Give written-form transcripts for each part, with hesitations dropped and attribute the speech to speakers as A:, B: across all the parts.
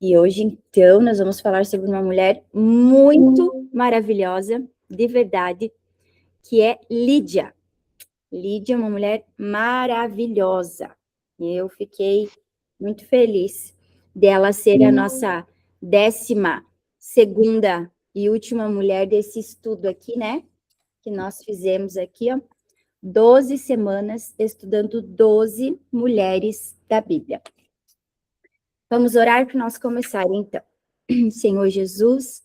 A: E hoje, então, nós vamos falar sobre uma mulher muito maravilhosa, de verdade, que é Lídia. Lídia é uma mulher maravilhosa. E eu fiquei muito feliz dela ser a nossa 12ª e última mulher desse estudo aqui, né? Que nós fizemos aqui, ó. 12 semanas estudando 12 mulheres da Bíblia. Vamos orar para nós começar, então. Senhor Jesus,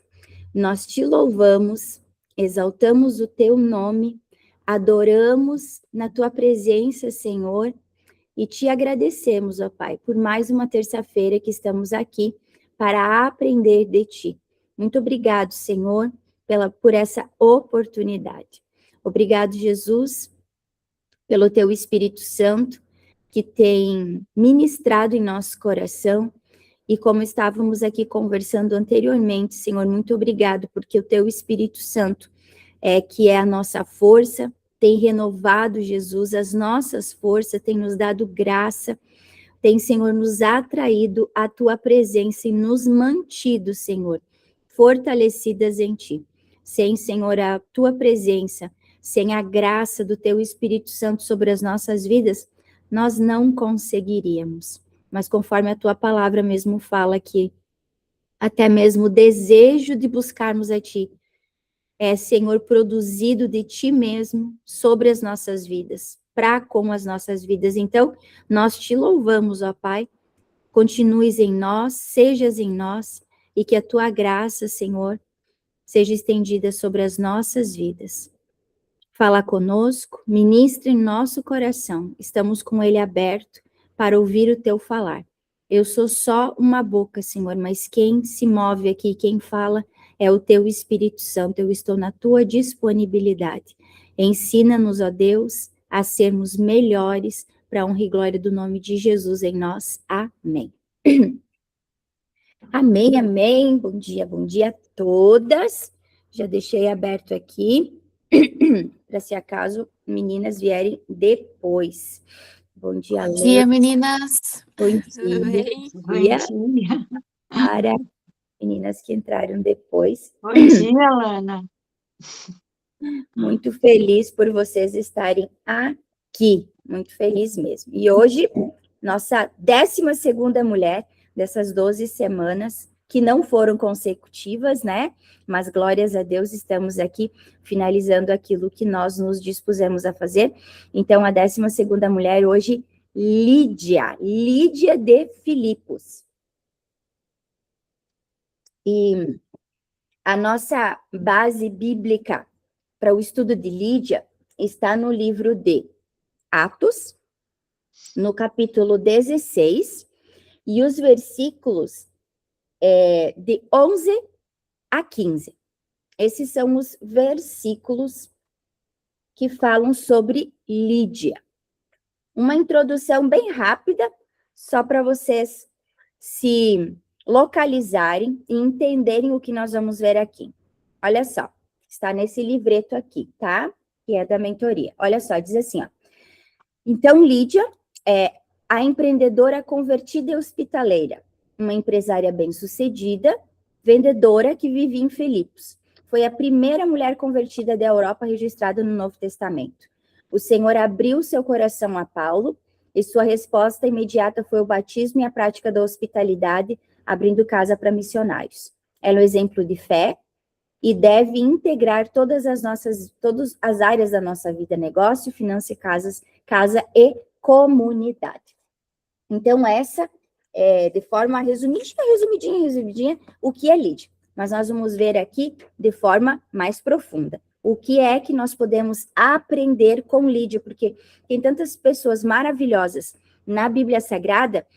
A: nós te louvamos, exaltamos o teu nome, adoramos na tua presença, Senhor, e te agradecemos, ó Pai, por mais uma terça-feira que estamos aqui para aprender de ti. Muito obrigado, Senhor, por essa oportunidade. Obrigado, Jesus, pelo teu Espírito Santo, que tem ministrado em nosso coração. E como estávamos aqui conversando anteriormente, Senhor, muito obrigado, porque o teu Espírito Santo, que é a nossa força, tem renovado, Jesus, as nossas forças, tem nos dado graça, tem, Senhor, nos atraído à tua presença e nos mantido, Senhor, fortalecidas em ti. Sem, Senhor, a tua presença, sem a graça do teu Espírito Santo sobre as nossas vidas, nós não conseguiríamos. Mas conforme a tua palavra mesmo fala que até mesmo o desejo de buscarmos a ti é, Senhor, produzido de ti mesmo sobre as nossas vidas, para com as nossas vidas. Então, nós te louvamos, ó Pai, continues em nós, sejas em nós, e que a tua graça, Senhor, seja estendida sobre as nossas vidas. Fala conosco, ministra em nosso coração, estamos com ele aberto para ouvir o teu falar. Eu sou só uma boca, Senhor, mas quem se move aqui, quem fala, é o teu Espírito Santo. Eu estou na tua disponibilidade. Ensina-nos, ó Deus, a sermos melhores para a honra e glória do nome de Jesus em nós. Amém. Amém, amém. Bom dia a todas. Já deixei aberto aqui para se acaso meninas vierem depois. Bom dia,
B: Bom dia, meninas.
A: Bom
B: Tudo bem?
A: Bom dia. Para meninas que entraram depois.
C: Bom dia, Lana.
A: Muito feliz por vocês estarem aqui. Muito feliz mesmo. E hoje, nossa 12ª mulher dessas 12 semanas, que não foram consecutivas, né? Mas glórias a Deus, estamos aqui finalizando aquilo que nós nos dispusemos a fazer. Então, a 12ª mulher hoje, Lídia de Filipos. E a nossa base bíblica para o estudo de Lídia está no livro de Atos, no capítulo 16, e os versículos de 11 a 15. Esses são os versículos que falam sobre Lídia. Uma introdução bem rápida, só para vocês se localizarem e entenderem o que nós vamos ver aqui. Olha só, está nesse livreto aqui, tá? Que é da mentoria. Olha só, diz assim, ó. Então, Lídia é a empreendedora convertida e hospitaleira, uma empresária bem-sucedida, vendedora que vivia em Filipos. Foi a primeira mulher convertida da Europa registrada no Novo Testamento. O Senhor abriu seu coração a Paulo e sua resposta imediata foi o batismo e a prática da hospitalidade, abrindo casa para missionários. Ela é um exemplo de fé e deve integrar todas as áreas da nossa vida, negócio, finanças, casa e comunidade. Então, essa de forma resumidinha, o que é Lídia. Mas nós vamos ver aqui de forma mais profunda. O que é que nós podemos aprender com Lídia, porque tem tantas pessoas maravilhosas na Bíblia Sagrada,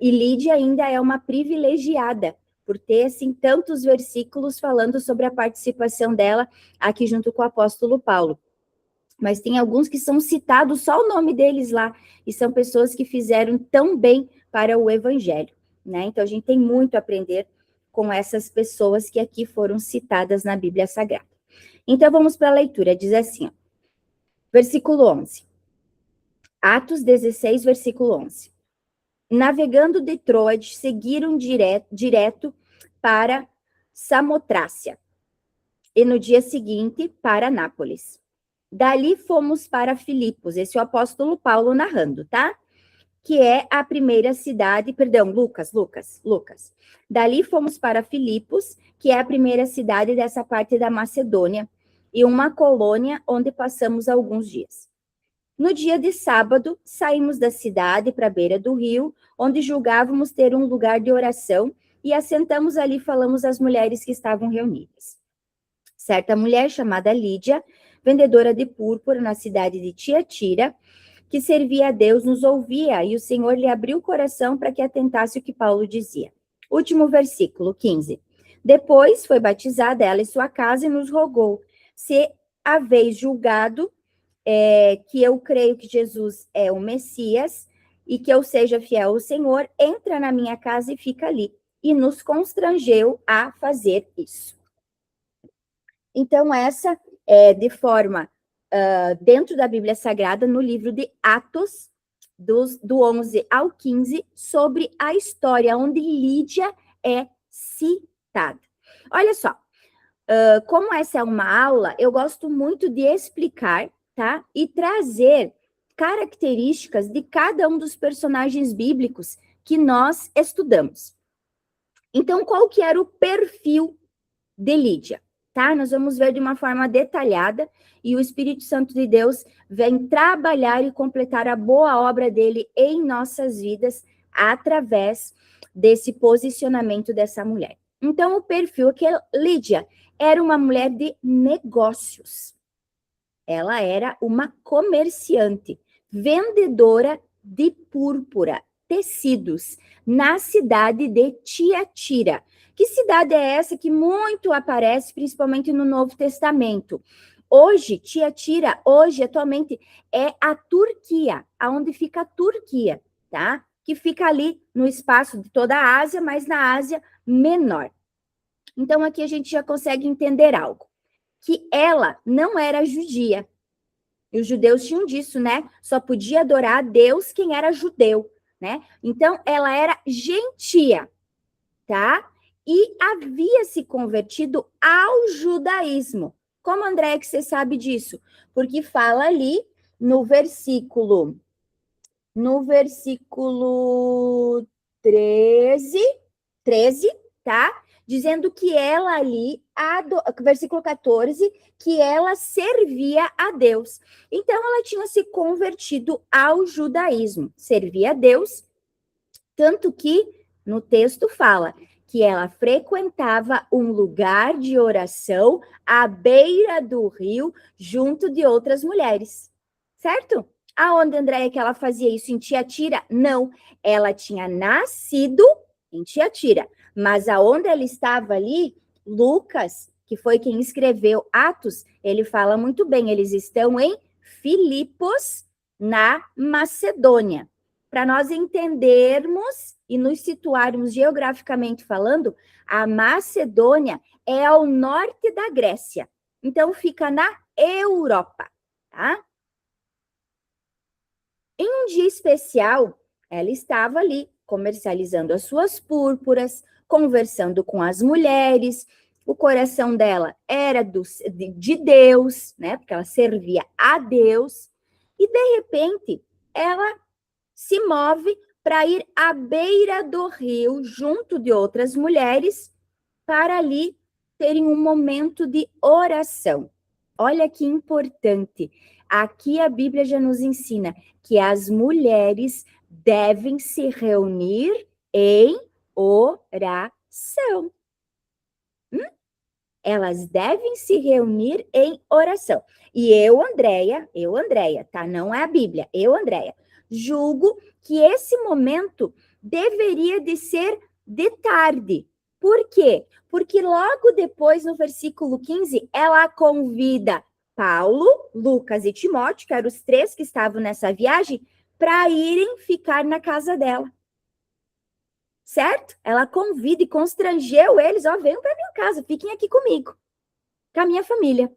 A: e Lídia ainda é uma privilegiada, por ter, assim, tantos versículos falando sobre a participação dela aqui junto com o apóstolo Paulo. Mas tem alguns que são citados só o nome deles lá, e são pessoas que fizeram tão bem para o evangelho, né? Então, a gente tem muito a aprender com essas pessoas que aqui foram citadas na Bíblia Sagrada. Então, vamos para a leitura, diz assim, ó, versículo 11. Atos 16, versículo 11. navegando de Troade, seguiram direto para Samotrácia e no dia seguinte para Nápoles. Dali fomos para Filipos, esse é o apóstolo Paulo narrando, tá? Que é a primeira cidade, perdão, Lucas. Dali fomos para Filipos, que é a primeira cidade dessa parte da Macedônia, e uma colônia onde passamos alguns dias. No dia de sábado, saímos da cidade para a beira do rio, onde julgávamos ter um lugar de oração, e assentamos ali e falamos às mulheres que estavam reunidas. Certa mulher chamada Lídia, vendedora de púrpura na cidade de Tiatira, que servia a Deus, nos ouvia, e o Senhor lhe abriu o coração para que atentasse o que Paulo dizia. Último versículo, 15. Depois foi batizada ela e sua casa e nos rogou, se haveis julgado que eu creio que Jesus é o Messias e que eu seja fiel ao Senhor, entra na minha casa e fica ali. E nos constrangeu a fazer isso. Então, essa é de forma, dentro da Bíblia Sagrada, no livro de Atos, do 11 ao 15, sobre a história onde Lídia é citada. Olha só, como essa é uma aula, eu gosto muito de explicar, tá? E trazer características de cada um dos personagens bíblicos que nós estudamos. Então, qual que era o perfil de Lídia? Tá? Nós vamos ver de uma forma detalhada e o Espírito Santo de Deus vem trabalhar e completar a boa obra dele em nossas vidas através desse posicionamento dessa mulher. Então, o perfil é que Lídia era uma mulher de negócios. Ela era uma comerciante, vendedora de púrpura, tecidos, na cidade de Tiatira. Que cidade é essa que muito aparece, principalmente no Novo Testamento? Hoje, Tiatira, atualmente, é a Turquia, aonde fica a Turquia, tá? Que fica ali no espaço de toda a Ásia, mas na Ásia Menor. Então, aqui a gente já consegue entender algo. Que ela não era judia. E os judeus tinham disso, né? Só podia adorar a Deus quem era judeu, né? Então, ela era gentia, tá? E havia se convertido ao judaísmo. Como, André, que você sabe disso? Porque fala ali no versículo 13, tá? Dizendo que ela ali, versículo 14, que ela servia a Deus. Então, ela tinha se convertido ao judaísmo, servia a Deus, tanto que no texto fala que ela frequentava um lugar de oração à beira do rio, junto de outras mulheres, certo? Aonde, Andréia, que ela fazia isso? Em Tiatira? Não, ela tinha nascido em Tiatira, mas aonde ela estava ali, Lucas, que foi quem escreveu Atos, ele fala muito bem, eles estão em Filipos, na Macedônia. Para nós entendermos e nos situarmos geograficamente falando, a Macedônia é ao norte da Grécia. Então, fica na Europa, tá? Em um dia especial, ela estava ali, comercializando as suas púrpuras, conversando com as mulheres. O coração dela era de Deus, né? Porque ela servia a Deus. E, de repente, ela se move para ir à beira do rio, junto de outras mulheres, para ali terem um momento de oração. Olha que importante. Aqui a Bíblia já nos ensina que as mulheres devem se reunir em oração. Elas devem se reunir em oração. E eu, Andréia, tá? Não é a Bíblia, eu, Andréia, julgo que esse momento deveria de ser de tarde. Por quê? Porque logo depois, no versículo 15, ela convida Paulo, Lucas e Timóteo, que eram os três que estavam nessa viagem, para irem ficar na casa dela. Certo? Ela convida e constrangeu eles, ó, venham para minha casa, fiquem aqui comigo, com a minha família,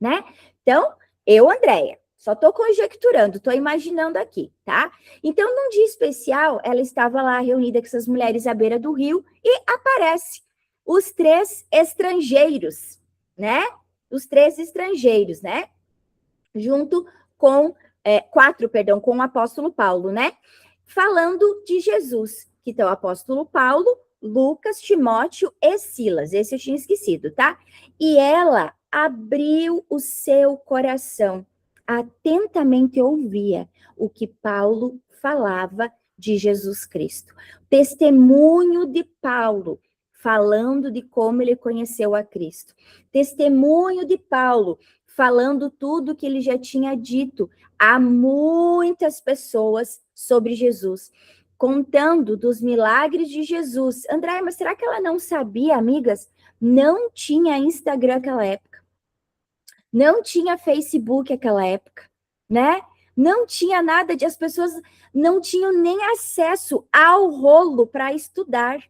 A: né? Então, eu, Andréia, Só estou conjecturando, estou imaginando aqui, tá? Então, num dia especial, ela estava lá reunida com essas mulheres à beira do rio e aparece os 3 estrangeiros, né? Os 3 estrangeiros, né? Junto com, 4, perdão, com o apóstolo Paulo, né? Falando de Jesus, que então o apóstolo Paulo, Lucas, Timóteo e Silas. Esse eu tinha esquecido, tá? E ela abriu o seu coração, atentamente ouvia o que Paulo falava de Jesus Cristo. Testemunho de Paulo, falando de como ele conheceu a Cristo. Testemunho de Paulo, falando tudo que ele já tinha dito a muitas pessoas sobre Jesus, contando dos milagres de Jesus. André, mas será que ela não sabia, amigas? Não tinha Instagram naquela época. Não tinha Facebook naquela época, né? Não tinha nada de as pessoas não tinham nem acesso ao rolo para estudar,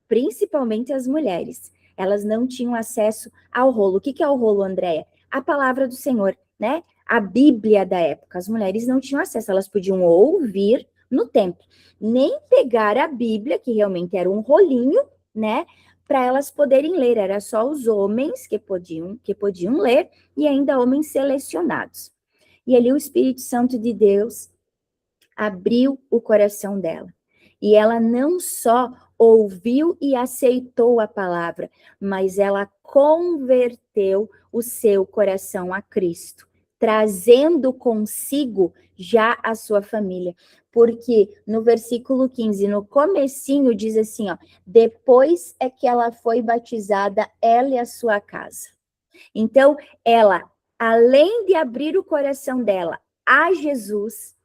A: principalmente as mulheres. Elas não tinham acesso ao rolo. O que é o rolo, Andréia? A palavra do Senhor, né? A Bíblia da época. As mulheres não tinham acesso, elas podiam ouvir no templo, nem pegar a Bíblia, que realmente era um rolinho, né? Para elas poderem ler. Era só os homens que podiam ler e ainda homens selecionados. E ali o Espírito Santo de Deus abriu o coração dela. E ela não só ouviu e aceitou a palavra, mas ela converteu o seu coração a Cristo, trazendo consigo já a sua família. Porque no versículo 15, no comecinho, diz assim, ó, depois é que ela foi batizada, ela e a sua casa. Então, ela, além de abrir o coração dela a Jesus,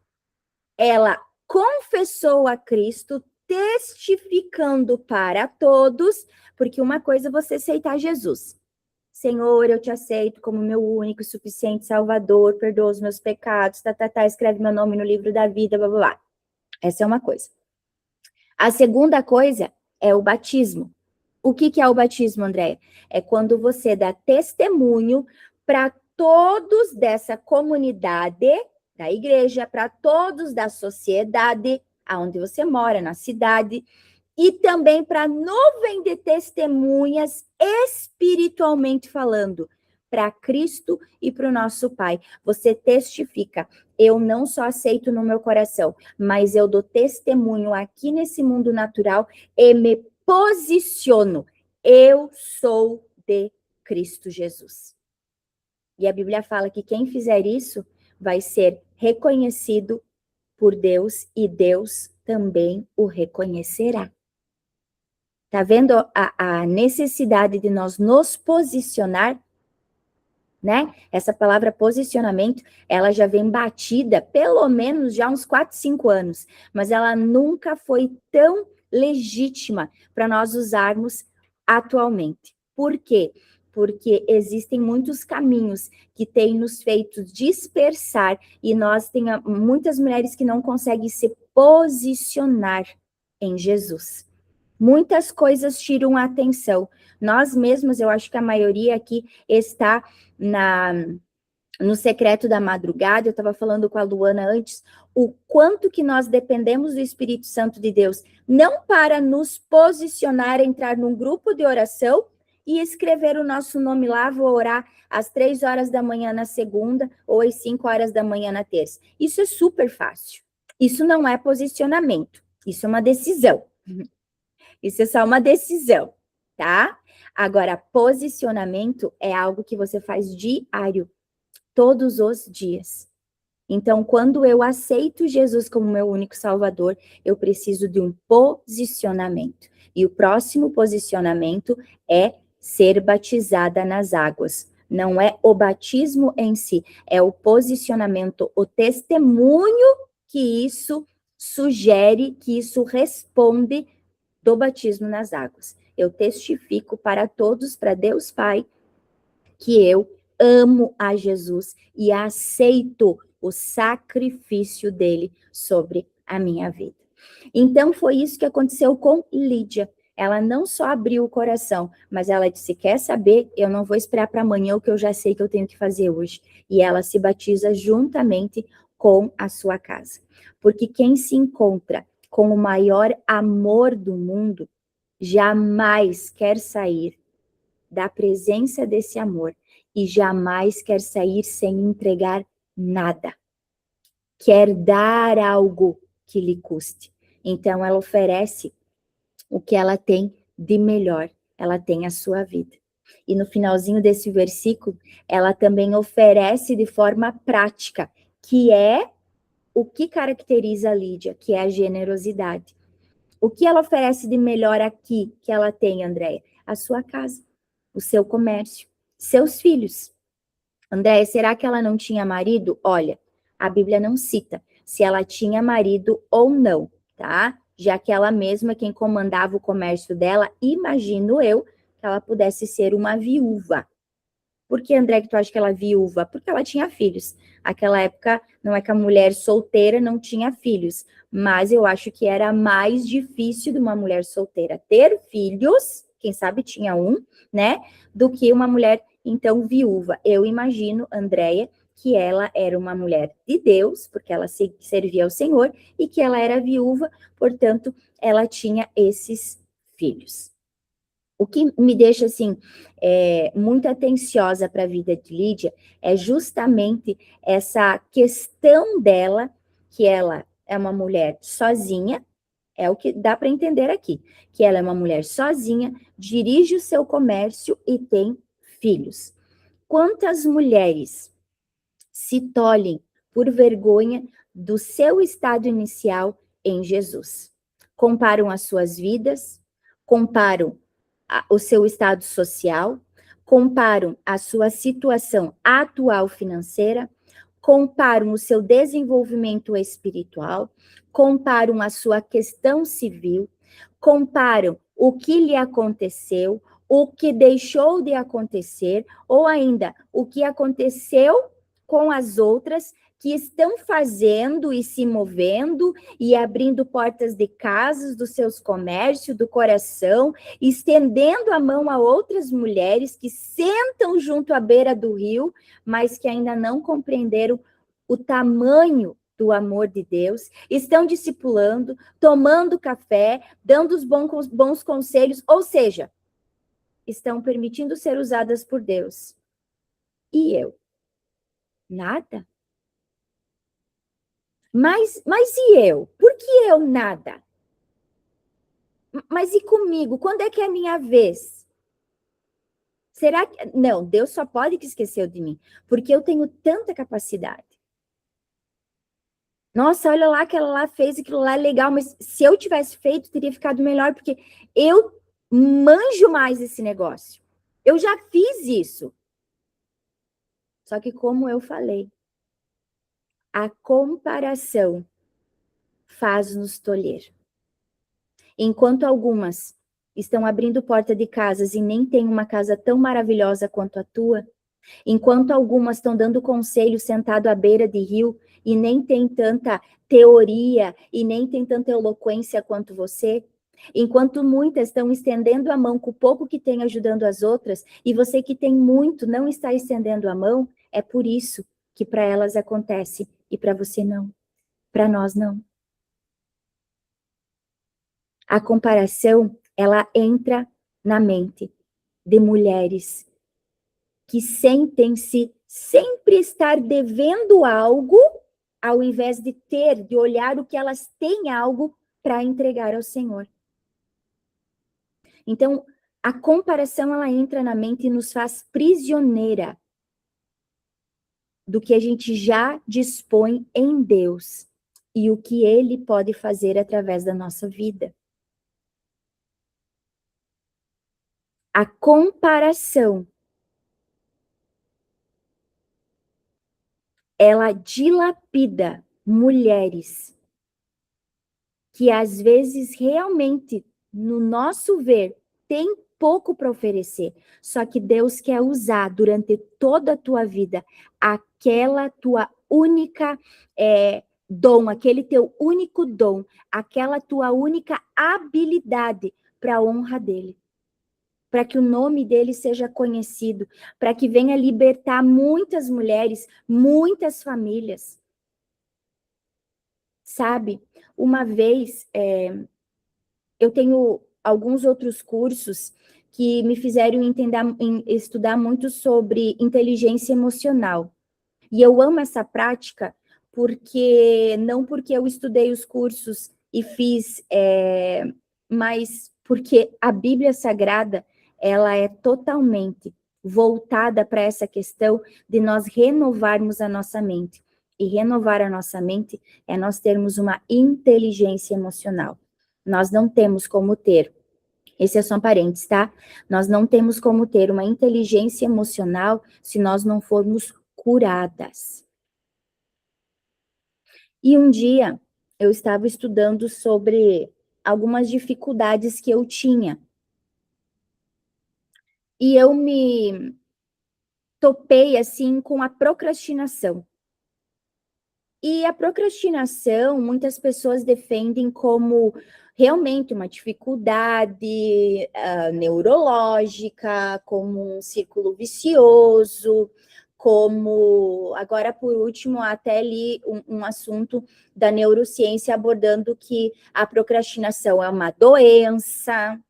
A: ela confessou a Cristo, testificando para todos, porque uma coisa é você aceitar Jesus. Senhor, eu te aceito como meu único e suficiente Salvador, perdoa os meus pecados, escreve meu nome no livro da vida, blá, blá, blá. Essa é uma coisa. A segunda coisa é o batismo. O que é o batismo, Andréia? É quando você dá testemunho para todos dessa comunidade da igreja, para todos da sociedade, aonde você mora, na cidade, e também para a nuvem de testemunhas espiritualmente falando, para Cristo e para o nosso Pai. Você testifica, eu não só aceito no meu coração, mas eu dou testemunho aqui nesse mundo natural e me posiciono. Eu sou de Cristo Jesus. E a Bíblia fala que quem fizer isso vai ser reconhecido por Deus e Deus também o reconhecerá. Tá vendo a necessidade de nós nos posicionar, né? Essa palavra posicionamento, ela já vem batida pelo menos já uns 4, 5 anos, mas ela nunca foi tão legítima para nós usarmos atualmente. Por quê? Porque existem muitos caminhos que têm nos feito dispersar e nós temos muitas mulheres que não conseguem se posicionar em Jesus. Muitas coisas tiram a atenção. Nós mesmos, eu acho que a maioria aqui está no secreto da madrugada. Eu estava falando com a Luana antes, o quanto que nós dependemos do Espírito Santo de Deus, não para nos posicionar, entrar num grupo de oração e escrever o nosso nome lá, vou orar às 3 horas da manhã na segunda ou às 5 horas da manhã na terça. Isso é super fácil. Isso não é posicionamento, isso é uma decisão. Isso é só uma decisão, tá? Agora, posicionamento é algo que você faz diário, todos os dias. Então, quando eu aceito Jesus como meu único Salvador, eu preciso de um posicionamento. E o próximo posicionamento é ser batizada nas águas. Não é o batismo em si, é o posicionamento, o testemunho que isso sugere, que isso responde do batismo nas águas. Eu testifico para todos, para Deus Pai, que eu amo a Jesus e aceito o sacrifício dele sobre a minha vida. Então, foi isso que aconteceu com Lídia. ela não só abriu o coração, mas ela disse, quer saber? Eu não vou esperar para amanhã o que eu já sei que eu tenho que fazer hoje. E ela se batiza juntamente com a sua casa. Porque quem se encontra com o maior amor do mundo, jamais quer sair da presença desse amor e jamais quer sair sem entregar nada. Quer dar algo que lhe custe. Então, ela oferece o que ela tem de melhor. Ela tem a sua vida. E no finalzinho desse versículo, ela também oferece de forma prática, que é o que caracteriza a Lídia, que é a generosidade. O que ela oferece de melhor aqui que ela tem, Andréia? A sua casa, o seu comércio, seus filhos. Andréia, será que ela não tinha marido? Olha, a Bíblia não cita se ela tinha marido ou não, tá? Já que ela mesma, quem comandava o comércio dela, imagino eu, que ela pudesse ser uma viúva. Por que, André, que tu acha que ela é viúva? Porque ela tinha filhos. Aquela época, não é que a mulher solteira não tinha filhos, mas eu acho que era mais difícil de uma mulher solteira ter filhos, quem sabe tinha um, né, do que uma mulher, então, viúva. Eu imagino, Andréia, que ela era uma mulher de Deus, porque ela servia ao Senhor, e que ela era viúva, portanto, ela tinha esses filhos. O que me deixa, assim, muito atenciosa para a vida de Lídia é justamente essa questão dela, que ela é uma mulher sozinha, é o que dá para entender aqui, que ela é uma mulher sozinha, dirige o seu comércio e tem filhos. Quantas mulheres se tolhem por vergonha do seu estado inicial em Jesus? Comparam as suas vidas, comparam o seu estado social, comparam a sua situação atual financeira, comparam o seu desenvolvimento espiritual, comparam a sua questão civil, comparam o que lhe aconteceu, o que deixou de acontecer, ou ainda o que aconteceu com as outras que estão fazendo e se movendo e abrindo portas de casas, dos seus comércios, do coração, estendendo a mão a outras mulheres que sentam junto à beira do rio, mas que ainda não compreenderam o tamanho do amor de Deus, estão discipulando, tomando café, dando os bons conselhos, ou seja, estão permitindo ser usadas por Deus. E eu? Nada? Mas e eu? Por que eu nada? Mas e comigo? Quando é que é a minha vez? Será que... Não, Deus só pode que esqueceu de mim, porque eu tenho tanta capacidade. Nossa, olha lá, aquela lá fez aquilo lá legal, mas se eu tivesse feito, teria ficado melhor, porque eu manjo mais esse negócio. Eu já fiz isso. Só que como eu falei, a comparação faz-nos tolher. Enquanto algumas estão abrindo porta de casas e nem têm uma casa tão maravilhosa quanto a tua, enquanto algumas estão dando conselho sentado à beira de rio e nem tem tanta teoria e nem tem tanta eloquência quanto você, enquanto muitas estão estendendo a mão com o pouco que tem ajudando as outras, e você que tem muito não está estendendo a mão, é por isso que para elas acontece e para você não, para nós não. A comparação, ela entra na mente de mulheres que sentem-se sempre estar devendo algo, ao invés de ter, de olhar o que elas têm algo para entregar ao Senhor. Então, a comparação, ela entra na mente e nos faz prisioneira do que a gente já dispõe em Deus e o que Ele pode fazer através da nossa vida. A comparação, ela dilapida mulheres que às vezes realmente, no nosso ver, tem pouco para oferecer, só que Deus quer usar durante toda a tua vida aquela tua única dom, aquele teu único dom, aquela tua única habilidade para a honra dele, para que o nome dele seja conhecido, para que venha libertar muitas mulheres, muitas famílias. Sabe, uma vez eu tenho alguns outros cursos que me fizeram estudar muito sobre inteligência emocional. E eu amo essa prática não porque eu estudei os cursos e fiz, mas porque a Bíblia Sagrada, ela é totalmente voltada para essa questão de nós renovarmos a nossa mente. E renovar a nossa mente é nós termos uma inteligência emocional. Nós não temos como ter, esse é só um parênteses, tá? Nós não temos como ter uma inteligência emocional se nós não formos curadas. E um dia eu estava estudando sobre algumas dificuldades que eu tinha. E eu me topei assim com a procrastinação. E a procrastinação, muitas pessoas defendem como realmente uma dificuldade neurológica, como um círculo vicioso, como, agora por último, até li um assunto da neurociência abordando que a procrastinação é uma doença.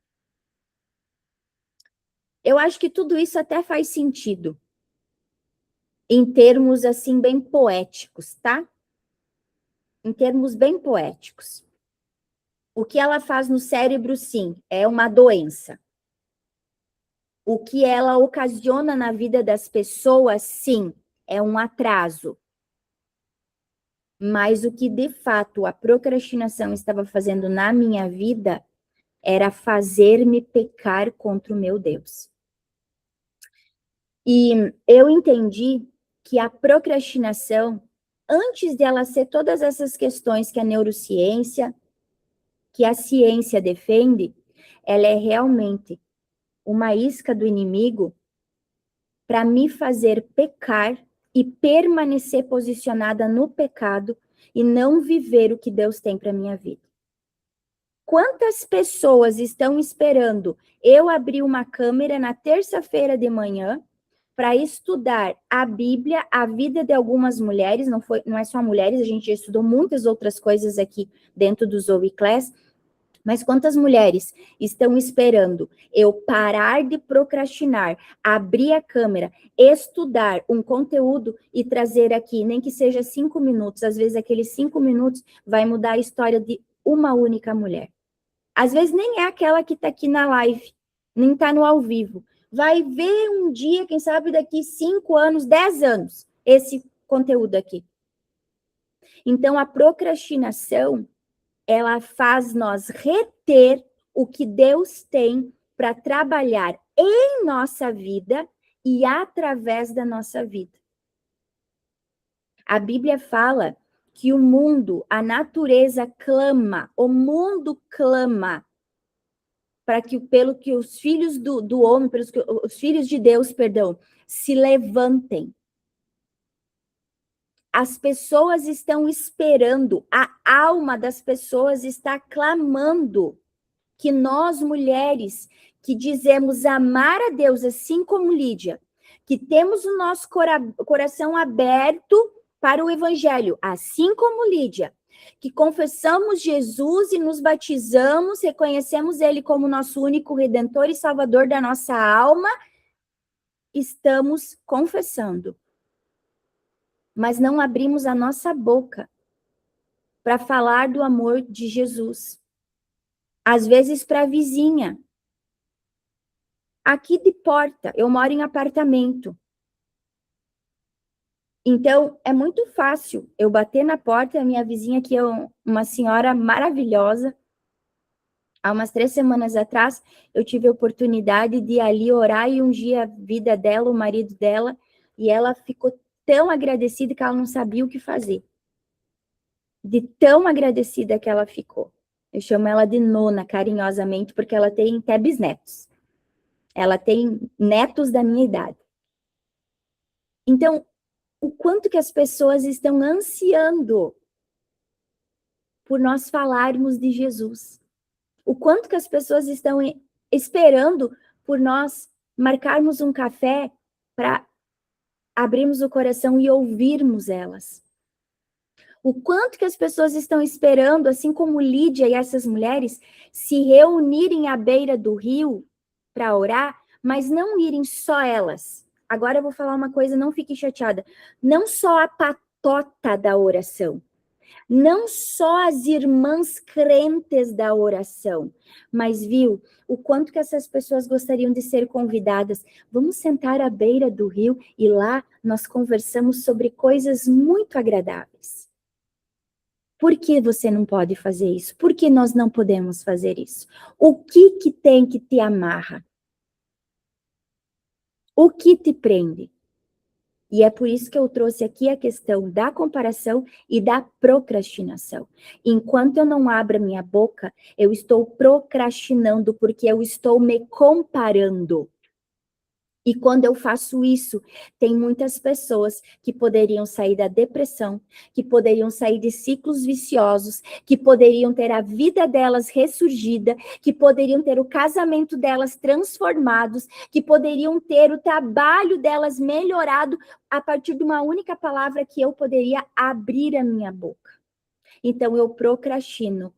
A: Eu acho que tudo isso até faz sentido, em termos assim bem poéticos, tá? Em termos bem poéticos. O que ela faz no cérebro, sim, é uma doença. O que ela ocasiona na vida das pessoas, sim, é um atraso. Mas o que de fato a procrastinação estava fazendo na minha vida era fazer-me pecar contra o meu Deus. E eu entendi que a procrastinação, antes dela ser todas essas questões que a neurociência, que a ciência defende, ela é realmente uma isca do inimigo para me fazer pecar e permanecer posicionada no pecado e não viver o que Deus tem para minha vida. Quantas pessoas estão esperando eu abrir uma câmera na terça-feira de manhã para estudar a Bíblia, a vida de algumas mulheres, não é só mulheres, a gente já estudou muitas outras coisas aqui dentro do Zoe Class, mas quantas mulheres estão esperando eu parar de procrastinar, abrir a câmera, estudar um conteúdo e trazer aqui, nem que seja 5 minutos, às vezes aqueles 5 minutos vai mudar a história de uma única mulher. Às vezes nem é aquela que está aqui na live, nem está no ao vivo. Vai ver um dia, quem sabe daqui 5 anos, 10 anos, esse conteúdo aqui. Então, a procrastinação, ela faz nós reter o que Deus tem para trabalhar em nossa vida e através da nossa vida. A Bíblia fala que o mundo, a natureza clama, o mundo clama para que pelo que os filhos do homem, pelos que os filhos de Deus, perdão, se levantem. As pessoas estão esperando, a alma das pessoas está clamando que nós, mulheres, que dizemos amar a Deus, assim como Lídia, que temos o nosso coração aberto para o evangelho, assim como Lídia, que confessamos Jesus e nos batizamos, reconhecemos ele como nosso único redentor e salvador da nossa alma, estamos confessando. Mas não abrimos a nossa boca para falar do amor de Jesus. Às vezes para a vizinha. Aqui de porta, eu moro em apartamento. Então, é muito fácil eu bater na porta, a minha vizinha, que é uma senhora maravilhosa. Há umas 3 semanas atrás, eu tive a oportunidade de ir ali orar e ungir a vida dela, o marido dela, e ela ficou tão agradecida que ela não sabia o que fazer. De tão agradecida que ela ficou. Eu chamo ela de nona, carinhosamente, porque ela tem até bisnetos. Ela tem netos da minha idade. Então, o quanto que as pessoas estão ansiando por nós falarmos de Jesus. O quanto que as pessoas estão esperando por nós marcarmos um café para abrirmos o coração e ouvirmos elas. O quanto que as pessoas estão esperando, assim como Lídia e essas mulheres, se reunirem à beira do rio para orar, mas não irem só elas. Agora eu vou falar uma coisa, não fique chateada. Não só a patota da oração, não só as irmãs crentes da oração, mas viu o quanto que essas pessoas gostariam de ser convidadas. Vamos sentar à beira do rio e lá nós conversamos sobre coisas muito agradáveis. Por que você não pode fazer isso? Por que nós não podemos fazer isso? O que tem que te amarra? O que te prende? E é por isso que eu trouxe aqui a questão da comparação e da procrastinação. Enquanto eu não abro a minha boca, eu estou procrastinando porque eu estou me comparando. E quando eu faço isso, tem muitas pessoas que poderiam sair da depressão, que poderiam sair de ciclos viciosos, que poderiam ter a vida delas ressurgida, que poderiam ter o casamento delas transformados, que poderiam ter o trabalho delas melhorado a partir de uma única palavra que eu poderia abrir a minha boca. Então eu procrastino,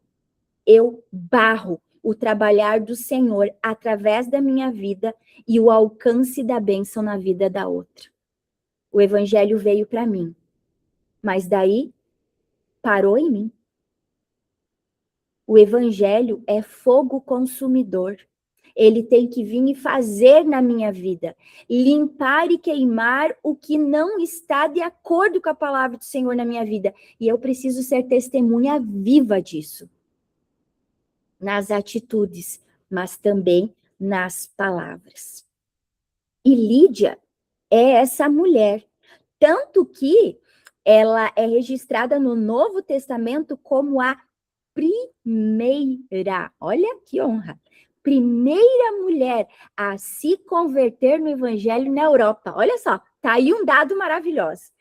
A: eu barro o trabalhar do Senhor através da minha vida e o alcance da bênção na vida da outra. O evangelho veio para mim, mas daí parou em mim. O evangelho é fogo consumidor. Ele tem que vir e fazer na minha vida, limpar e queimar o que não está de acordo com a palavra do Senhor na minha vida. E eu preciso ser testemunha viva disso. Nas atitudes, mas também nas palavras. E Lídia é essa mulher, tanto que ela é registrada no Novo Testamento como a primeira, olha que honra, primeira mulher a se converter no evangelho na Europa. Olha só, tá aí um dado maravilhoso.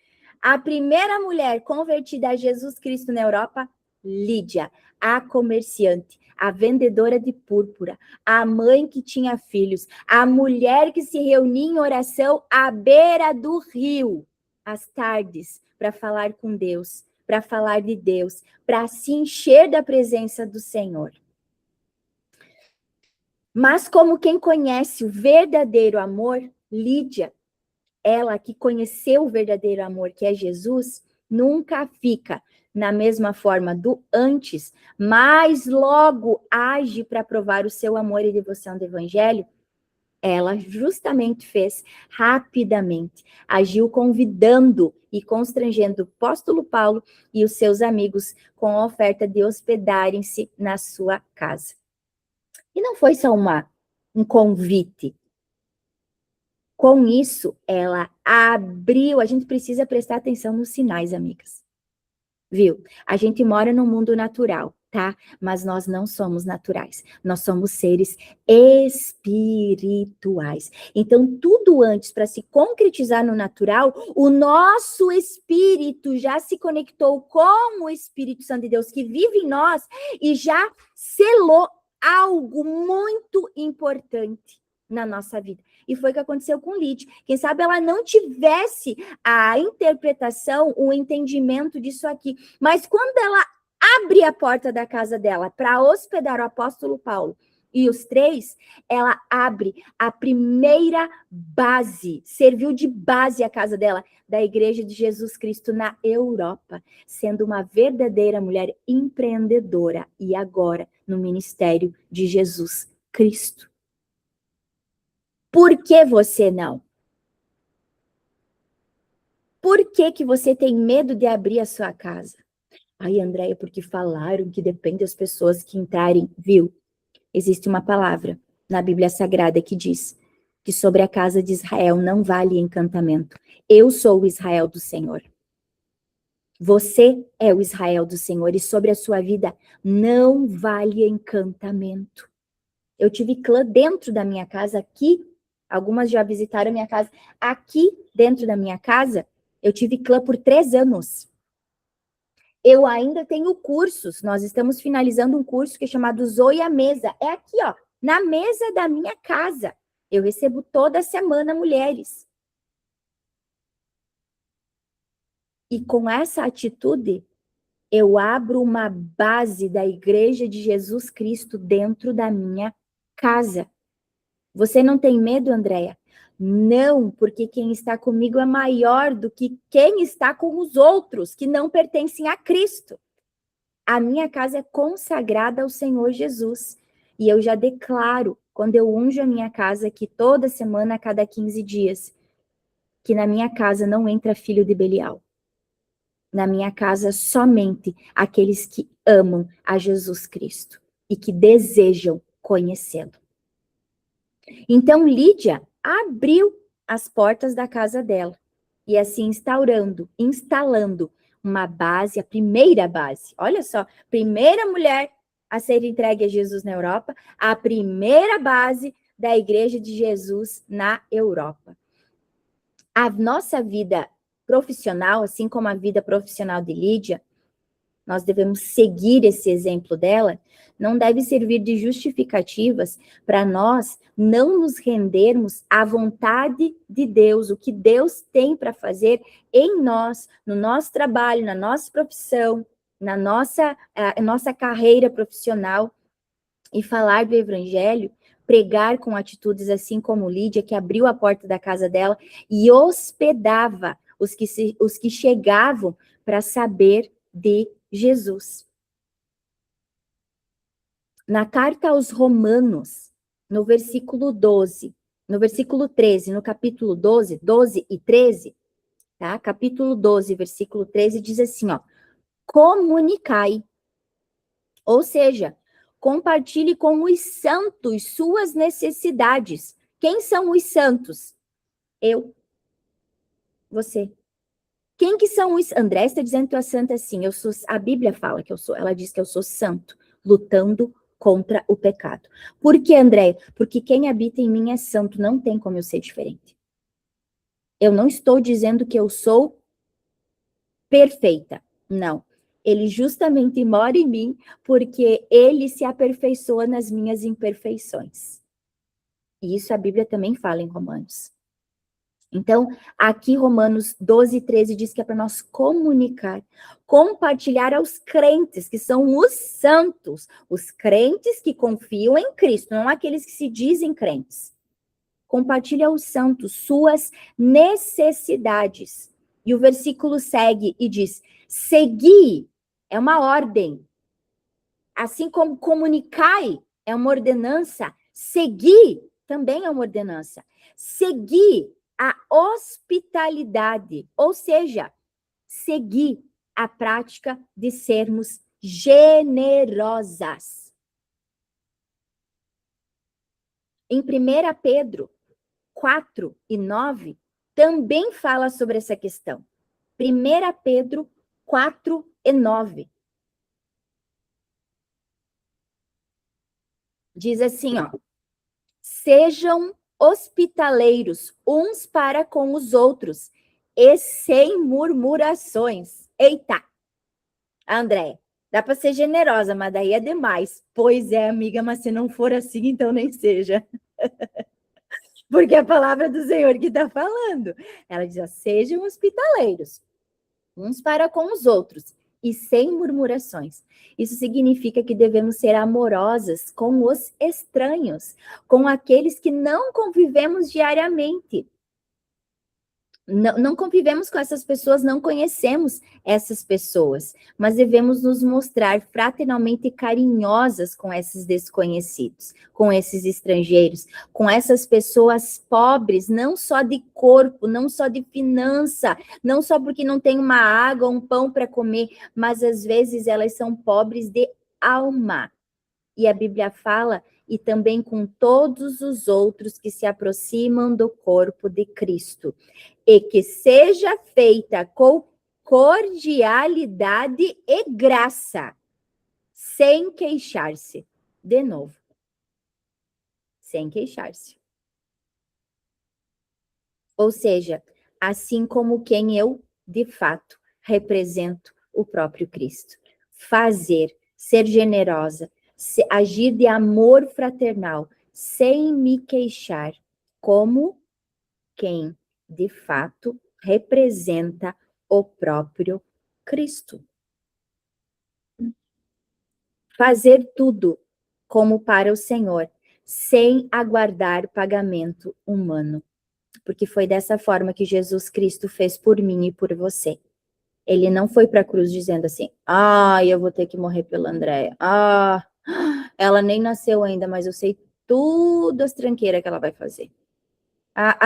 A: A primeira mulher convertida a Jesus Cristo na Europa, Lídia, a comerciante, a vendedora de púrpura, a mãe que tinha filhos, a mulher que se reunia em oração à beira do rio, às tardes, para falar com Deus, para falar de Deus, para se encher da presença do Senhor. Mas como quem conhece o verdadeiro amor, Lídia, ela que conheceu o verdadeiro amor, que é Jesus, nunca fica na mesma forma do antes, mas logo age para provar o seu amor e devoção do evangelho. Ela justamente fez rapidamente, agiu convidando e constrangendo o apóstolo Paulo e os seus amigos com a oferta de hospedarem-se na sua casa. E não foi só um convite. Com isso, ela abriu. A gente precisa prestar atenção nos sinais, amigas. Viu? A gente mora num mundo natural, tá? Mas nós não somos naturais. Nós somos seres espirituais. Então, tudo antes, para se concretizar no natural, o nosso espírito já se conectou com o Espírito Santo de Deus que vive em nós e já selou algo muito importante na nossa vida. E foi o que aconteceu com Lídia. Quem sabe ela não tivesse a interpretação, o entendimento disso aqui. Mas quando ela abre a porta da casa dela para hospedar o apóstolo Paulo e os três, ela abre a primeira base, serviu de base a casa dela, da Igreja de Jesus Cristo na Europa, sendo uma verdadeira mulher empreendedora e agora no ministério de Jesus Cristo. Por que você não? Por que você tem medo de abrir a sua casa? Ai, Andréia, porque falaram que depende das pessoas que entrarem, viu? Existe uma palavra na Bíblia Sagrada que diz que sobre a casa de Israel não vale encantamento. Eu sou o Israel do Senhor. Você é o Israel do Senhor e sobre a sua vida não vale encantamento. Eu tive clã dentro da minha casa aqui. Algumas já visitaram a minha casa. Aqui, dentro da minha casa, eu tive clã por 3 anos. Eu ainda tenho cursos. Nós estamos finalizando um curso que é chamado Zoe Mesa. É aqui, ó, na mesa da minha casa. Eu recebo toda semana mulheres. E com essa atitude, eu abro uma base da Igreja de Jesus Cristo dentro da minha casa. Você não tem medo, Andréia? Não, porque quem está comigo é maior do que quem está com os outros, que não pertencem a Cristo. A minha casa é consagrada ao Senhor Jesus. E eu já declaro, quando eu unjo a minha casa, que toda semana, a cada 15 dias, que na minha casa não entra filho de Belial. Na minha casa, somente aqueles que amam a Jesus Cristo e que desejam conhecê-lo. Então, Lídia abriu as portas da casa dela e assim instalando uma base, a primeira base. Olha só, primeira mulher a ser entregue a Jesus na Europa, a primeira base da Igreja de Jesus na Europa. A nossa vida profissional, assim como a vida profissional de Lídia, nós devemos seguir esse exemplo dela, não deve servir de justificativas para nós não nos rendermos à vontade de Deus, o que Deus tem para fazer em nós, no nosso trabalho, na nossa profissão, na nossa carreira profissional, e falar do evangelho, pregar com atitudes assim como Lídia, que abriu a porta da casa dela e hospedava os que chegavam para saber de Jesus. Na carta aos Romanos, no versículo 12, no versículo 13, no capítulo 12, 12 e 13, tá? Capítulo 12, versículo 13 diz assim, ó: comunicai, ou seja, compartilhe com os santos suas necessidades. Quem são os santos? Eu, você. Quem que são os... André está dizendo que tu é santa assim. Eu sou... A Bíblia fala que eu sou. Ela diz que eu sou santo, lutando contra o pecado. Por que, André? Porque quem habita em mim é santo. Não tem como eu ser diferente. Eu não estou dizendo que eu sou perfeita. Não. Ele justamente mora em mim porque ele se aperfeiçoa nas minhas imperfeições. E isso a Bíblia também fala em Romanos. Então, aqui Romanos 12, 13 diz que é para nós comunicar, compartilhar aos crentes, que são os santos, os crentes que confiam em Cristo, não aqueles que se dizem crentes. Compartilhe aos santos suas necessidades. E o versículo segue e diz: segui é uma ordem. Assim como comunicai é uma ordenança, seguir também é uma ordenança. Seguir a hospitalidade, ou seja, seguir a prática de sermos generosas. Em 1 Pedro 4 e 9, também fala sobre essa questão. 1 Pedro 4 e 9. Diz assim, ó: sejam hospitaleiros uns para com os outros e sem murmurações. Eita! André, dá para ser generosa, mas daí é demais. Pois é, amiga, mas se não for assim, então nem seja. Porque é a palavra do Senhor que está falando. Ela diz, ó, sejam hospitaleiros uns para com os outros e sem murmurações. Isso significa que devemos ser amorosas com os estranhos, com aqueles que não convivemos diariamente. Não convivemos com essas pessoas, não conhecemos essas pessoas, mas devemos nos mostrar fraternalmente carinhosas com esses desconhecidos, com esses estrangeiros, com essas pessoas pobres, não só de corpo, não só de finança, não só porque não tem uma água, um pão para comer, mas às vezes elas são pobres de alma. E a Bíblia fala, e também com todos os outros que se aproximam do corpo de Cristo. E que seja feita com cordialidade e graça, sem queixar-se. De novo, sem queixar-se. Ou seja, assim como quem eu, de fato, represento o próprio Cristo. Fazer, ser generosa, agir de amor fraternal, sem me queixar, como quem, de fato, representa o próprio Cristo. Fazer tudo como para o Senhor, sem aguardar pagamento humano. Porque foi dessa forma que Jesus Cristo fez por mim e por você. Ele não foi para a cruz dizendo assim, eu vou ter que morrer pela Andréia. Ela nem nasceu ainda, mas eu sei tudo as tranqueiras que ela vai fazer.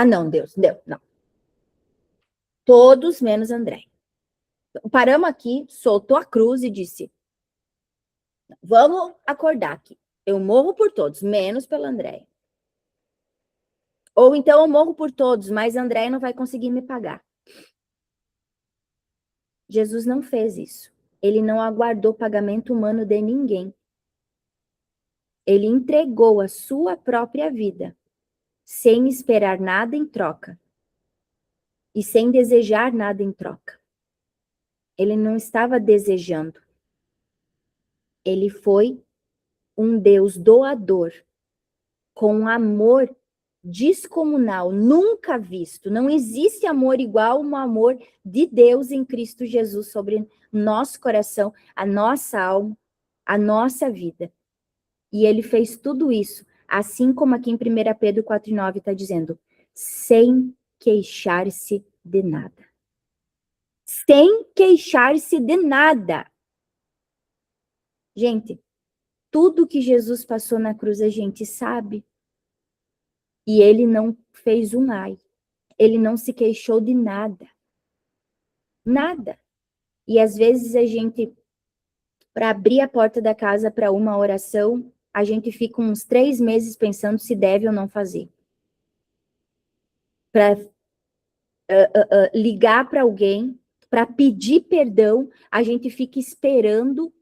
A: Não, Deus, não. Todos menos André. Paramos aqui, soltou a cruz e disse, vamos acordar aqui. Eu morro por todos, menos pela Andréia. Ou então eu morro por todos, mas a Andréia não vai conseguir me pagar. Jesus não fez isso. Ele não aguardou pagamento humano de ninguém. Ele entregou a sua própria vida, sem esperar nada em troca. E sem desejar nada em troca. Ele não estava desejando. Ele foi um Deus doador, com um amor descomunal, nunca visto. Não existe amor igual ao amor de Deus em Cristo Jesus sobre nosso coração, a nossa alma, a nossa vida. E ele fez tudo isso, assim como aqui em 1 Pedro 4,9 está dizendo, sem queixar-se de nada. Sem queixar-se de nada. Gente, tudo que Jesus passou na cruz a gente sabe. E ele não fez um ai. Ele não se queixou de nada. Nada. E às vezes a gente, para abrir a porta da casa para uma oração, a gente fica uns 3 meses pensando se deve ou não fazer. Para ligar para alguém, para pedir perdão, a gente fica esperando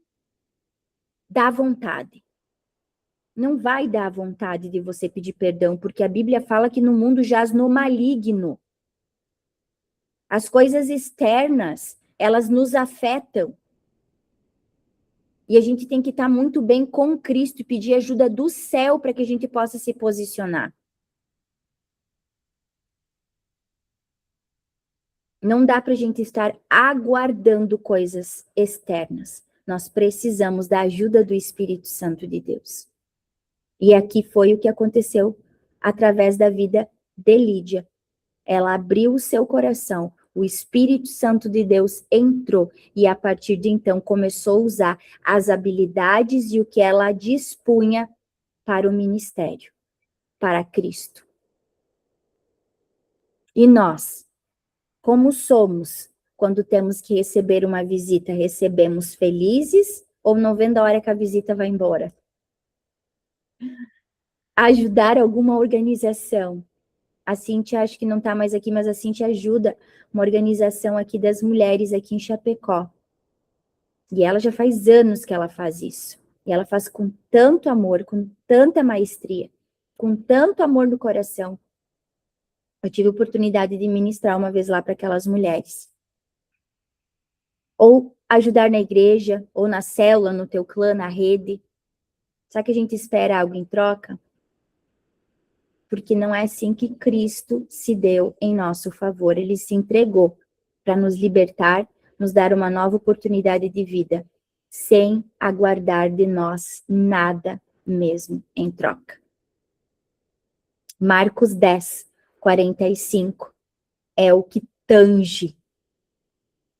A: dar vontade. Não vai dar vontade de você pedir perdão, porque a Bíblia fala que no mundo jaz no maligno. As coisas externas, elas nos afetam. E a gente tem que estar muito bem com Cristo e pedir ajuda do céu para que a gente possa se posicionar. Não dá para a gente estar aguardando coisas externas. Nós precisamos da ajuda do Espírito Santo de Deus. E aqui foi o que aconteceu através da vida de Lídia. Ela abriu o seu coração, o Espírito Santo de Deus entrou e a partir de então começou a usar as habilidades e o que ela dispunha para o ministério, para Cristo. E nós, como somos quando temos que receber uma visita? Recebemos felizes ou não vendo a hora que a visita vai embora? Ajudar alguma organização. A Cíntia acho que não está mais aqui, mas a Cíntia ajuda uma organização aqui das mulheres aqui em Chapecó. E ela já faz anos que ela faz isso. E ela faz com tanto amor, com tanta maestria, com tanto amor no coração. Eu tive a oportunidade de ministrar uma vez lá para aquelas mulheres. Ou ajudar na igreja, ou na célula, no teu clã, na rede. Será que a gente espera algo em troca? Porque não é assim que Cristo se deu em nosso favor. Ele se entregou para nos libertar, nos dar uma nova oportunidade de vida, sem aguardar de nós nada mesmo em troca. Marcos 10, 45 é o que tange.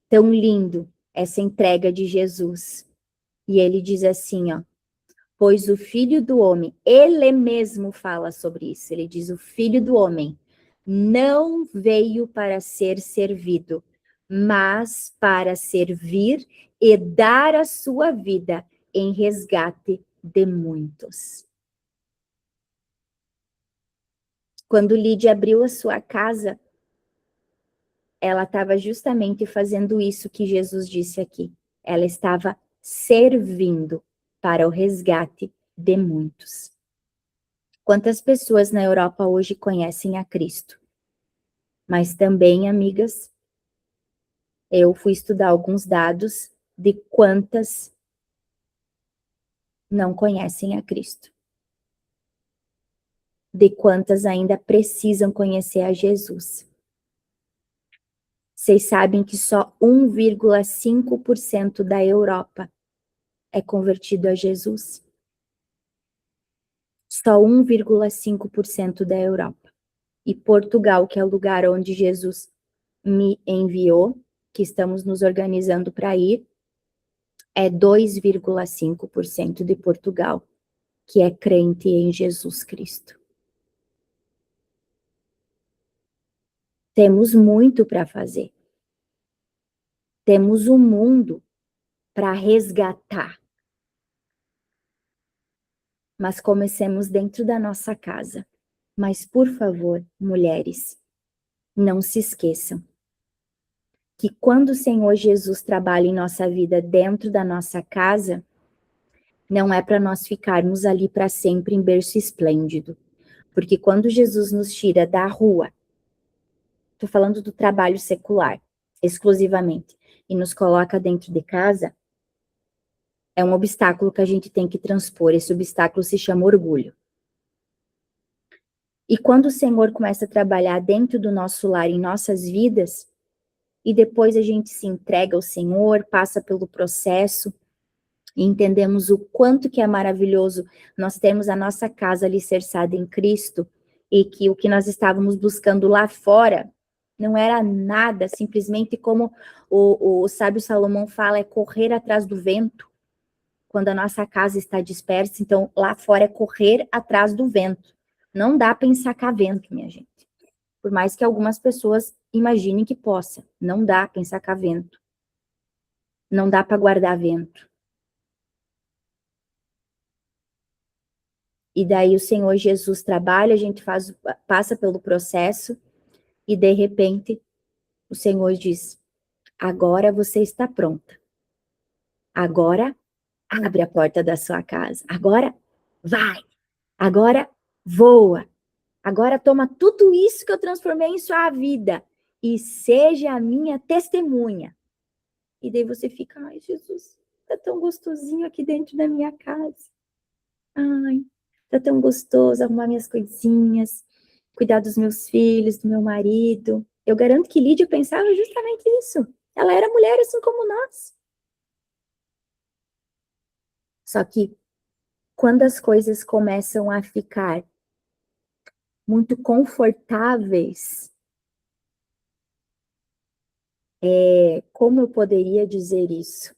A: Tão lindo essa entrega de Jesus. E ele diz assim, pois o Filho do Homem, ele mesmo fala sobre isso, ele diz, o Filho do Homem não veio para ser servido, mas para servir e dar a sua vida em resgate de muitos. Quando Lídia abriu a sua casa, ela estava justamente fazendo isso que Jesus disse aqui. Ela estava servindo para o resgate de muitos. Quantas pessoas na Europa hoje conhecem a Cristo? Mas também, amigas, eu fui estudar alguns dados de quantas não conhecem a Cristo. De quantas ainda precisam conhecer a Jesus. Vocês sabem que só 1,5% da Europa é convertido a Jesus? Só 1,5% da Europa. E Portugal, que é o lugar onde Jesus me enviou, que estamos nos organizando para ir, é 2,5% de Portugal, que é crente em Jesus Cristo. Temos muito para fazer. Temos um mundo para resgatar. Mas comecemos dentro da nossa casa. Mas, por favor, mulheres, não se esqueçam que quando o Senhor Jesus trabalha em nossa vida dentro da nossa casa, não é para nós ficarmos ali para sempre em berço esplêndido. Porque quando Jesus nos tira da rua, estou falando do trabalho secular, exclusivamente, e nos coloca dentro de casa, é um obstáculo que a gente tem que transpor. Esse obstáculo se chama orgulho. E quando o Senhor começa a trabalhar dentro do nosso lar, em nossas vidas, e depois a gente se entrega ao Senhor, passa pelo processo, e entendemos o quanto que é maravilhoso nós termos a nossa casa alicerçada em Cristo, e que o que nós estávamos buscando lá fora não era nada, simplesmente como o sábio Salomão fala, é correr atrás do vento, quando a nossa casa está dispersa. Então lá fora é correr atrás do vento. Não dá para ensacar vento, minha gente. Por mais que algumas pessoas imaginem que possa. Não dá para ensacar vento. Não dá para guardar vento. E daí o Senhor Jesus trabalha, a gente passa pelo processo, e de repente o Senhor diz, agora você está pronta. Agora abre a porta da sua casa. Agora vai. Agora voa. Agora toma tudo isso que eu transformei em sua vida e seja a minha testemunha. E daí você fica, ai, Jesus, tá tão gostosinho aqui dentro da minha casa. Ai, tá tão gostoso arrumar minhas coisinhas, cuidar dos meus filhos, do meu marido. Eu garanto que Lídia pensava justamente isso. Ela era mulher assim como nós. Só que quando as coisas começam a ficar muito confortáveis, como eu poderia dizer isso?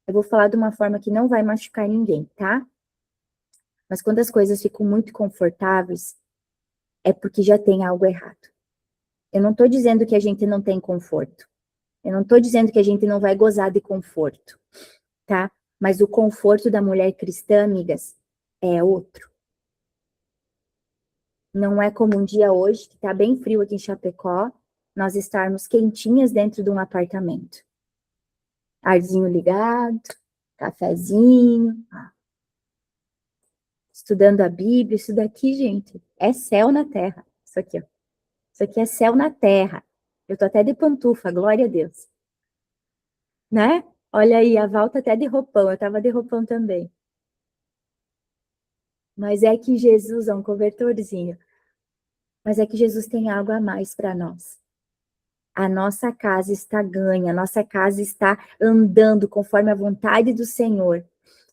A: Eu vou falar de uma forma que não vai machucar ninguém, tá? Mas quando as coisas ficam muito confortáveis, é porque já tem algo errado. Eu não estou dizendo que a gente não tem conforto. Eu não estou dizendo que a gente não vai gozar de conforto, tá? Mas o conforto da mulher cristã, amigas, é outro. Não é como um dia hoje, que tá bem frio aqui em Chapecó, nós estarmos quentinhas dentro de um apartamento. Arzinho ligado, cafezinho, estudando a Bíblia. Isso daqui, gente, é céu na terra. Isso aqui, ó. Isso aqui é céu na terra. Eu tô até de pantufa, glória a Deus. Né? Olha aí, a Val tá até de roupão, eu tava de roupão também. Mas é que Jesus é um cobertorzinho. Mas é que Jesus tem algo a mais para nós. A nossa casa está ganha, a nossa casa está andando conforme a vontade do Senhor.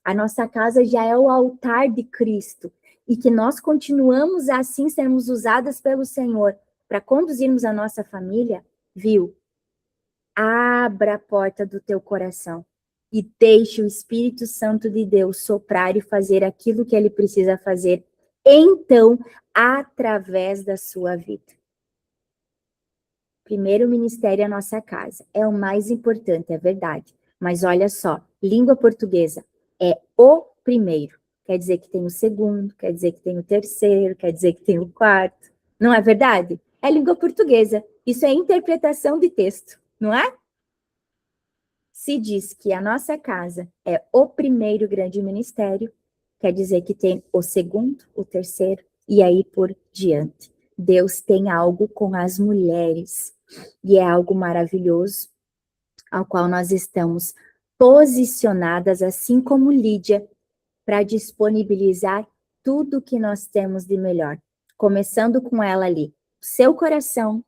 A: A nossa casa já é o altar de Cristo. E que nós continuamos assim, sermos usadas pelo Senhor para conduzirmos a nossa família, viu? Abra a porta do teu coração e deixe o Espírito Santo de Deus soprar e fazer aquilo que ele precisa fazer, então, através da sua vida. Primeiro ministério é a nossa casa. É o mais importante, é verdade. Mas olha só, língua portuguesa é o primeiro. Quer dizer que tem o segundo, quer dizer que tem o terceiro, quer dizer que tem o quarto. Não é verdade? É língua portuguesa. Isso é interpretação de texto, não é? Se diz que a nossa casa é o primeiro grande ministério, quer dizer que tem o segundo, o terceiro e aí por diante. Deus tem algo com as mulheres. E é algo maravilhoso, ao qual nós estamos posicionadas, assim como Lídia, para disponibilizar tudo que nós temos de melhor. Começando com ela ali, o seu coração,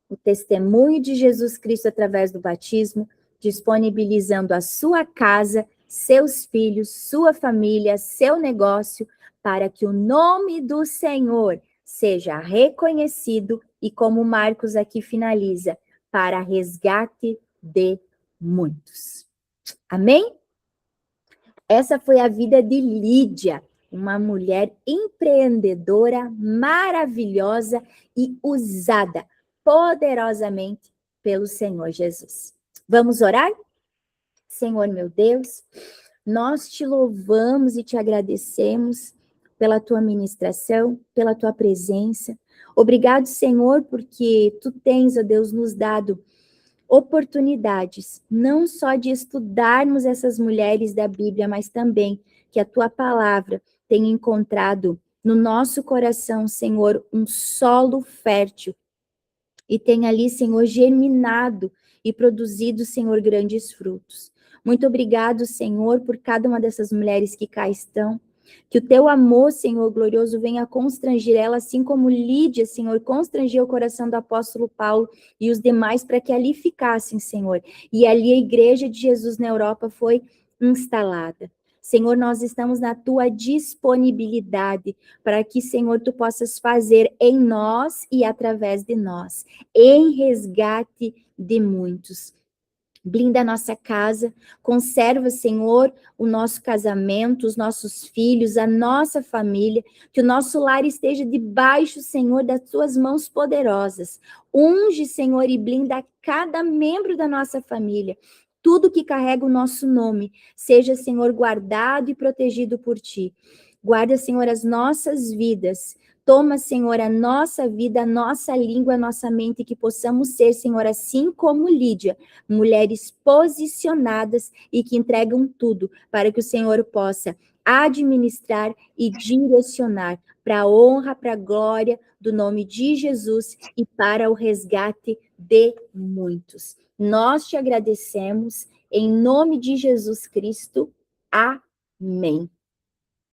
A: o testemunho de Jesus Cristo através do batismo, disponibilizando a sua casa, seus filhos, sua família, seu negócio, para que o nome do Senhor seja reconhecido e, como Marcos aqui finaliza, para resgate de muitos. Amém? Essa foi a vida de Lídia, uma mulher empreendedora, maravilhosa e usada poderosamente pelo Senhor Jesus. Vamos orar? Senhor meu Deus, nós te louvamos e te agradecemos pela tua ministração, pela tua presença. Obrigado, Senhor, porque tu tens, ó Deus, nos dado oportunidades, não só de estudarmos essas mulheres da Bíblia, mas também que a tua palavra tenha encontrado no nosso coração, Senhor, um solo fértil e tenha ali, Senhor, germinado e produzido, Senhor, grandes frutos. Muito obrigado, Senhor, por cada uma dessas mulheres que cá estão. Que o teu amor, Senhor glorioso, venha constranger ela, assim como Lídia, Senhor, constrangeu o coração do apóstolo Paulo e os demais para que ali ficassem, Senhor. E ali a igreja de Jesus na Europa foi instalada. Senhor, nós estamos na tua disponibilidade para que, Senhor, tu possas fazer em nós e através de nós, em resgate de muitos. Blinda a nossa casa, conserva, Senhor, o nosso casamento, os nossos filhos, a nossa família, que o nosso lar esteja debaixo, Senhor, das tuas mãos poderosas. Unge, Senhor, e blinda cada membro da nossa família. Tudo que carrega o nosso nome, seja, Senhor, guardado e protegido por ti. Guarda, Senhor, as nossas vidas. Toma, Senhor, a nossa vida, a nossa língua, a nossa mente, que possamos ser, Senhor, assim como Lídia, mulheres posicionadas e que entregam tudo para que o Senhor possa administrar e direcionar para a honra, para a glória do nome de Jesus e para o resgate de muitos. Nós te agradecemos em nome de Jesus Cristo. Amém.